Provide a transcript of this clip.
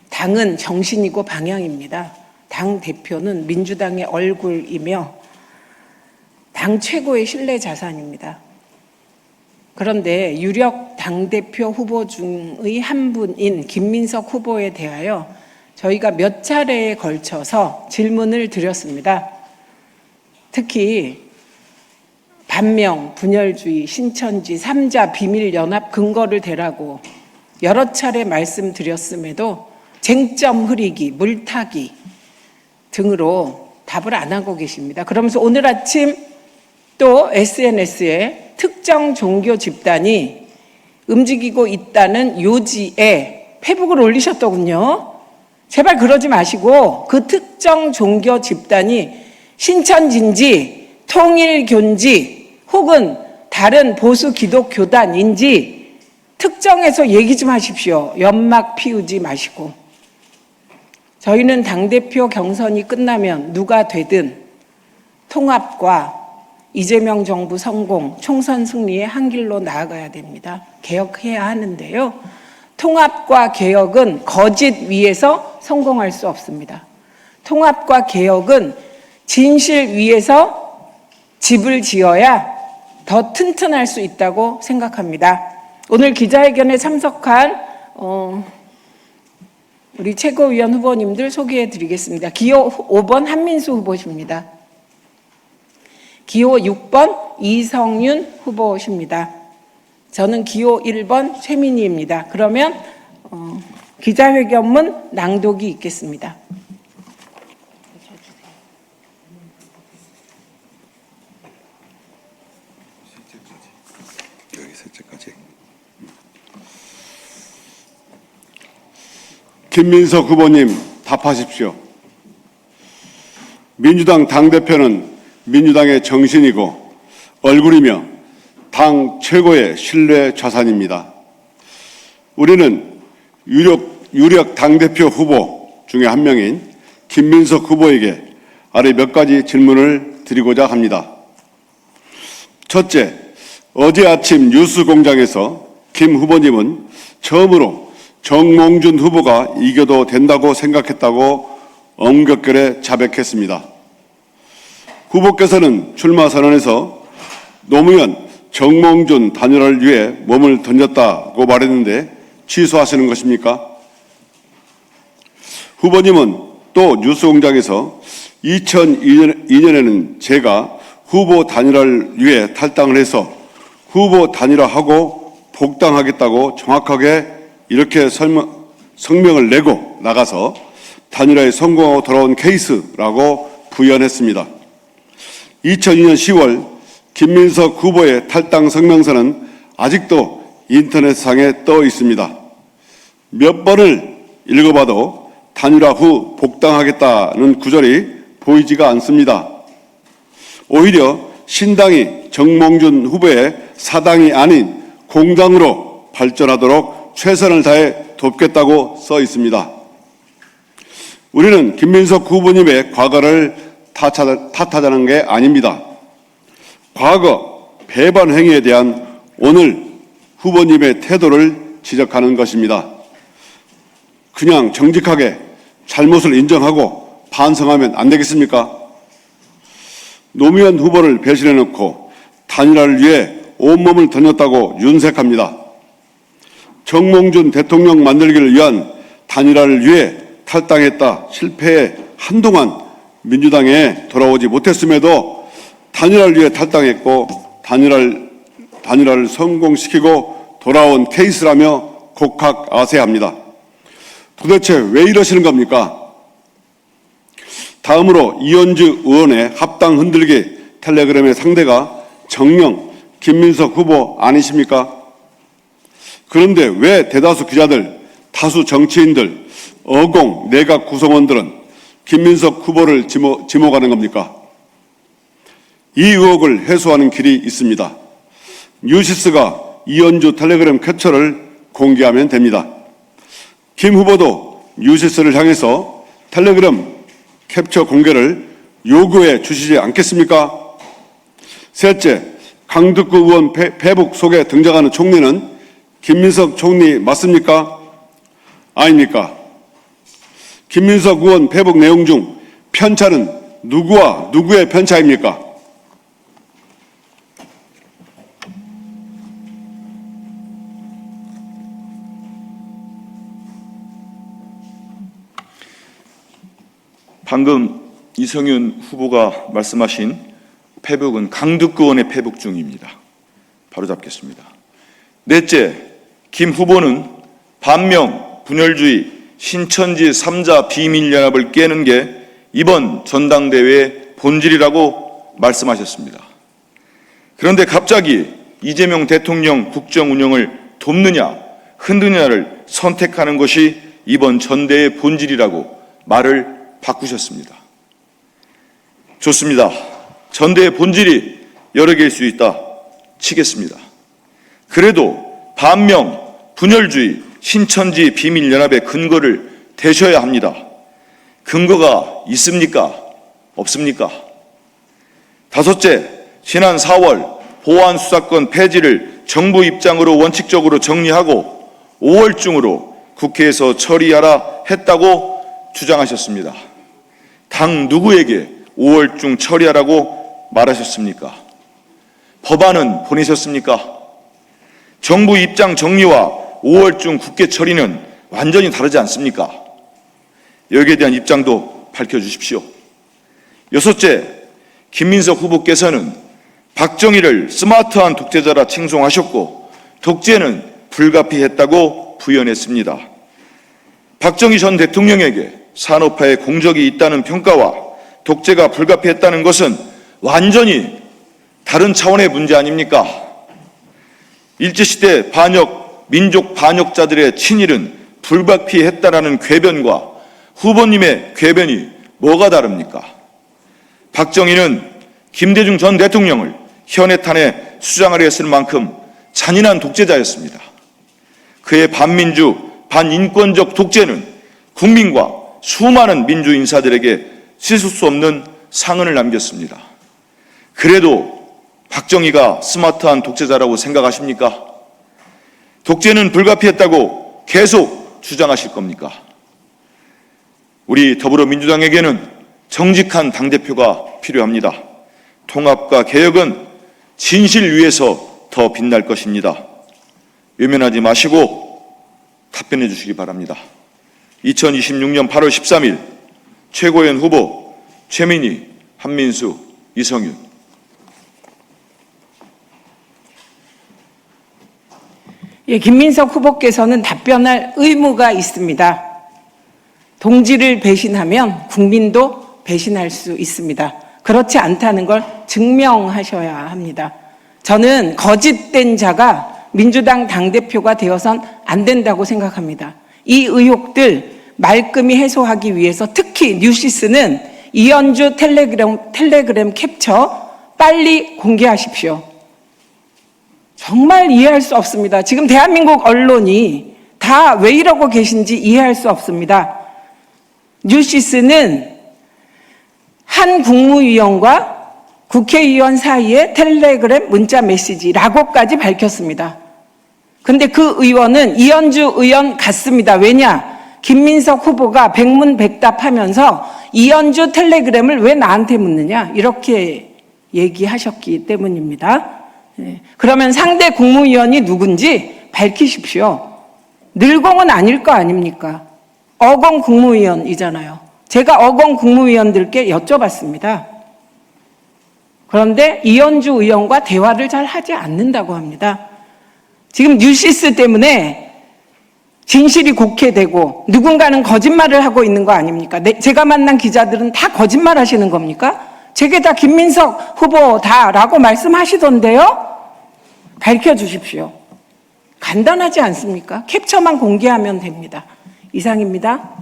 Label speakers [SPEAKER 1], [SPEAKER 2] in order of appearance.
[SPEAKER 1] 당은 정신이고 방향입니다. 당 대표는 민주당의 얼굴이며 당 최고의 신뢰 자산입니다. 그런데 유력 당대표 후보 중의 한 분인 김민석 후보에 대하여 저희가 몇 차례에 걸쳐서 질문을 드렸습니다. 특히 반명, 분열주의, 신천지, 3자 비밀연합 근거를 대라고 여러 차례 말씀드렸음에도 쟁점 흐리기, 물타기 등으로 답을 안 하고 계십니다. 그러면서 오늘 아침 또 SNS에 특정 종교 집단이 움직이고 있다는 요지에 페북을 올리셨더군요. 제발 그러지 마시고 그 특정 종교 집단이 신천지인지 통일교인지 혹은 다른 보수 기독교단인지 특정해서 얘기 좀 하십시오. 연막 피우지 마시고. 저희는 당대표 경선이 끝나면 누가 되든 통합과 이재명 정부 성공, 총선 승리의 한 길로 나아가야 됩니다. 개혁해야 하는데요. 통합과 개혁은 거짓 위에서 성공할 수 없습니다. 통합과 개혁은 진실 위에서 집을 지어야 더 튼튼할 수 있다고 생각합니다. 오늘 기자회견에 참석한 우리 최고위원 후보님들 소개해 드리겠습니다. 기호 5번 한민수 후보십니다. 기호 6번 이성윤 후보십니다. 저는 기호 1번 최민희입니다. 그러면 기자회견문 낭독이 있겠습니다.
[SPEAKER 2] 여기 셋째까지. 김민석 후보님 답하십시오. 민주당 당대표는 민주당의 정신이고 얼굴이며 당 최고의 신뢰 자산입니다. 우리는 유력 당대표 후보 중에 한 명인 김민석 후보에게 아래 몇 가지 질문을 드리고자 합니다. 첫째, 어제 아침 뉴스공장에서 김 후보님은 처음으로 정몽준 후보가 이겨도 된다고 생각했다고 엄격결에 자백했습니다. 후보께서는 출마 선언에서 노무현, 정몽준 단일화를 위해 몸을 던졌다고 말했는데 취소하시는 것입니까? 후보님은 또 뉴스공장에서 2002년에는 제가 후보 단일화를 위해 탈당을 해서 후보 단일화하고 복당하겠다고 정확하게 이렇게 성명을 내고 나가서 단일화에 성공하고 돌아온 케이스라고 부연했습니다. 2002년 10월 김민석 후보의 탈당 성명서는 아직도 인터넷상에 떠 있습니다. 몇 번을 읽어봐도 단일화 후 복당하겠다는 구절이 보이지가 않습니다. 오히려 신당이 정몽준 후보의 사당이 아닌 공당으로 발전하도록 최선을 다해 돕겠다고 써 있습니다. 우리는 김민석 후보님의 과거를 탓하자는 게 아닙니다. 과거 배반 행위에 대한 오늘 후보님의 태도를 지적하는 것입니다. 그냥 정직하게 잘못을 인정하고 반성하면 안 되겠습니까? 노무현 후보를 배신해놓고 단일화를 위해 온몸을 던졌다고 윤색합니다. 정몽준 대통령 만들기를 위한 단일화를 위해 탈당했다 실패해 한동안 민주당에 돌아오지 못했음에도 단일화를 위해 탈당했고 단일화를 성공시키고 돌아온 케이스라며 곡학아세합니다. 도대체 왜 이러시는 겁니까? 다음으로 이현주 의원의 합당 흔들기 텔레그램의 상대가 정녕 김민석 후보 아니십니까? 그런데 왜 대다수 기자들, 다수 정치인들, 어공 내각 구성원들은 김민석 후보를 지목하는 겁니까? 이 의혹을 해소하는 길이 있습니다. 뉴시스가 이현주 텔레그램 캡처를 공개하면 됩니다. 김 후보도 뉴시스를 향해서 텔레그램 캡처 공개를 요구해 주시지 않겠습니까? 셋째, 강득구 의원 페북 속에 등장하는 총리는 김민석 총리 맞습니까? 아닙니까? 김민석 의원 회복 내용 중 편차는 누구와 누구의 편차입니까?
[SPEAKER 3] 방금 이성윤 후보가 말씀하신 패북은 강덕구 의원의 패북 중입니다. 바로 잡겠습니다. 넷째, 김 후보는 반명, 분열주의, 신천지 3자 비밀연합을 깨는 게 이번 전당대회의 본질이라고 말씀하셨습니다. 그런데 갑자기 이재명 대통령 국정 운영을 돕느냐, 흔드느냐를 선택하는 것이 이번 전대의 본질이라고 말을 바꾸셨습니다. 좋습니다. 전대의 본질이 여러 개일 수 있다 치겠습니다. 그래도 반명, 분열주의, 신천지 비밀연합의 근거를 대셔야 합니다. 근거가 있습니까? 없습니까? 다섯째, 지난 4월 보안 수사권 폐지를 정부 입장으로 원칙적으로 정리하고 5월 중으로 국회에서 처리하라 했다고 주장하셨습니다. 당 누구에게 5월 중 처리하라고 말하셨습니까? 법안은 보내셨습니까? 정부 입장 정리와 5월 중 국회 처리는 완전히 다르지 않습니까? 여기에 대한 입장도 밝혀주십시오. 여섯째, 김민석 후보께서는 박정희를 스마트한 독재자라 칭송하셨고 독재는 불가피했다고 부연했습니다. 박정희 전 대통령에게 산업화에 공적이 있다는 평가와 독재가 불가피했다는 것은 완전히 다른 차원의 문제 아닙니까? 일제시대 반역, 민족 반역자들의 친일은 불가피했다라는 궤변과 후보님의 궤변이 뭐가 다릅니까? 박정희는 김대중 전 대통령을 현해탄에 수장하려 했을 만큼 잔인한 독재자였습니다. 그의 반민주, 반인권적 독재는 국민과 수많은 민주 인사들에게 씻을 수 없는 상흔을 남겼습니다. 그래도 박정희가 스마트한 독재자라고 생각하십니까? 독재는 불가피했다고 계속 주장하실 겁니까? 우리 더불어민주당에게는 정직한 당대표가 필요합니다. 통합과 개혁은 진실 위에서 더 빛날 것입니다. 외면하지 마시고 답변해 주시기 바랍니다. 2026년 8월 13일 최고위원 후보 최민희, 한민수, 이성윤.
[SPEAKER 1] 예, 김민석 후보께서는 답변할 의무가 있습니다. 동지를 배신하면 국민도 배신할 수 있습니다. 그렇지 않다는 걸 증명하셔야 합니다. 저는 거짓된 자가 민주당 당대표가 되어선 안 된다고 생각합니다. 이 의혹들 말끔히 해소하기 위해서 특히 뉴시스는 이현주 텔레그램 캡처 빨리 공개하십시오. 정말 이해할 수 없습니다. 지금 대한민국 언론이 다 왜 이러고 계신지 이해할 수 없습니다. 뉴시스는 한 국무위원과 국회의원 사이의 텔레그램 문자 메시지라고까지 밝혔습니다. 근데 그 의원은 이현주 의원 같습니다. 왜냐? 김민석 후보가 백문백답하면서 이현주 텔레그램을 왜 나한테 묻느냐? 이렇게 얘기하셨기 때문입니다. 그러면 상대 국무위원이 누군지 밝히십시오. 늘공은 아닐 거 아닙니까? 어공 국무위원이잖아요. 제가 어공 국무위원들께 여쭤봤습니다. 그런데 이현주 의원과 대화를 잘 하지 않는다고 합니다. 지금 뉴시스 때문에 진실이 곡해되고 누군가는 거짓말을 하고 있는 거 아닙니까? 제가 만난 기자들은 다 거짓말 하시는 겁니까? 제게 다 김민석 후보다라고 말씀하시던데요? 밝혀주십시오. 간단하지 않습니까? 캡처만 공개하면 됩니다. 이상입니다.